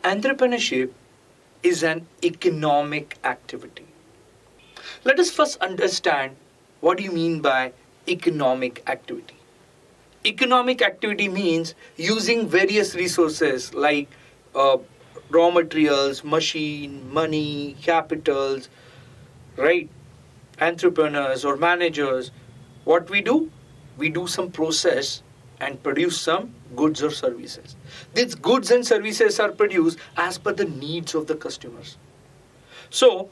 Entrepreneurship is an economic activity. Let us first understand what do you mean by economic activity. Economic activity means using various resources like uh, raw materials, machine, money, capitals, right? Entrepreneurs or managers. What we do? We do some process and produce some goods or services. These goods and services are produced as per the needs of the customers. So,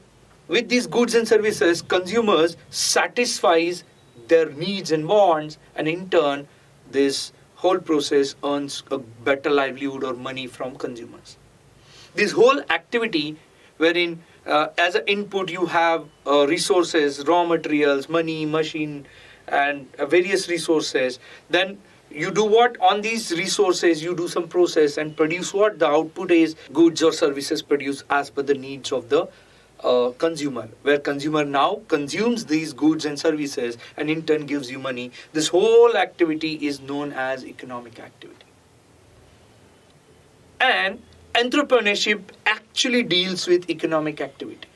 with these goods and services, consumers satisfies their needs and wants, and in turn, this whole process earns a better livelihood or money from consumers. This whole activity, wherein as an input you have resources, raw materials, money, machine, and various resources, then you do what on these resources, you do some process and produce what the output is goods or services produced as per the needs of the consumer, where consumer now consumes these goods and services and in turn gives you money. This whole activity is known as economic activity. And entrepreneurship actually deals with economic activity.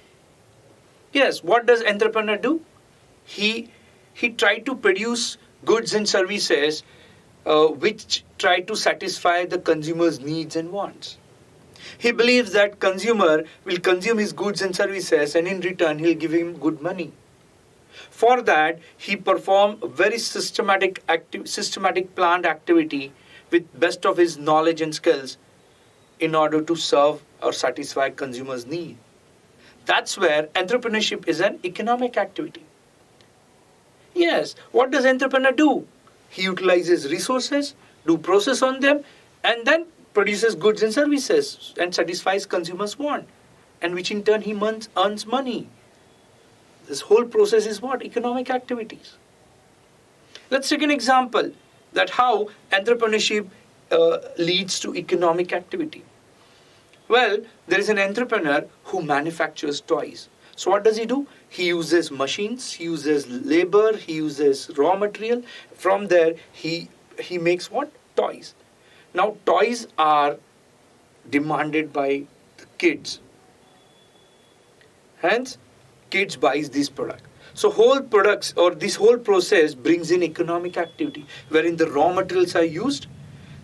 Yes, what does entrepreneur do? He tried to produce goods and services which try to satisfy the consumer's needs and wants. He believes that consumer will consume his goods and services and in return he'll give him good money. For that, he perform very systematic planned activity with best of his knowledge and skills in order to serve or satisfy consumers' need. That's where entrepreneurship is an economic activity. Yes, what does entrepreneur do? He utilizes resources, do process on them, and then produces goods and services and satisfies consumers' want, and which in turn he earns money. This whole process is what? Economic activities. Let's take an example that how entrepreneurship leads to economic activity. Well, there is an entrepreneur who manufactures toys. So what does he do? He uses machines, he uses labor, he uses raw material. From there, he makes what? Toys. Now, toys are demanded by the kids. Hence, kids buys this product. So whole products or this whole process brings in economic activity wherein the raw materials are used,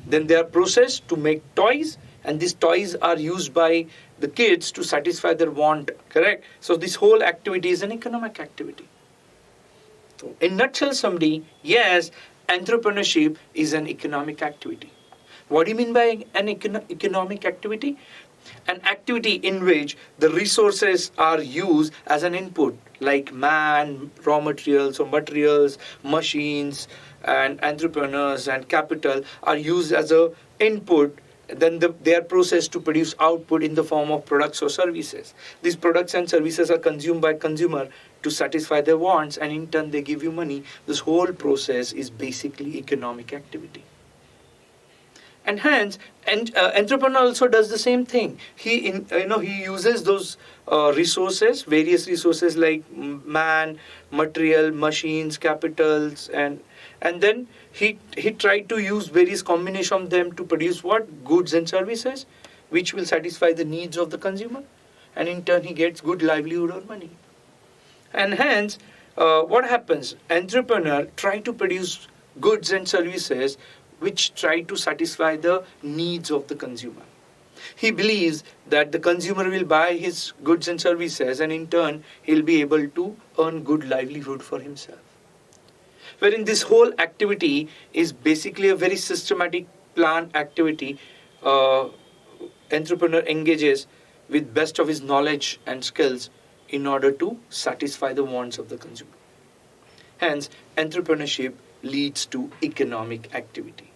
then they are processed to make toys, and these toys are used by the kids to satisfy their want, correct? So this whole activity is an economic activity. So in nutshell summary, yes, entrepreneurship is an economic activity. What do you mean by an economic activity? An activity in which the resources are used as an input, like man, raw materials or materials, machines, and entrepreneurs and capital are used as a input. Then they are processed to produce output in the form of products or services. These products and services are consumed by consumer to satisfy their wants, and in turn they give you money. This whole process is basically economic activity. And hence, entrepreneur also does the same thing. He uses those resources, various resources like man, material, machines, capitals, and then he tried to use various combination of them to produce what? Goods and services, which will satisfy the needs of the consumer, and in turn he gets good livelihood or money. And hence, what happens? Entrepreneur try to produce goods and services which try to satisfy the needs of the consumer. He believes that the consumer will buy his goods and services, and in turn he'll be able to earn good livelihood for himself. Wherein this whole activity is basically a very systematic planned activity. Entrepreneur engages with best of his knowledge and skills in order to satisfy the wants of the consumer. Hence, entrepreneurship leads to economic activity.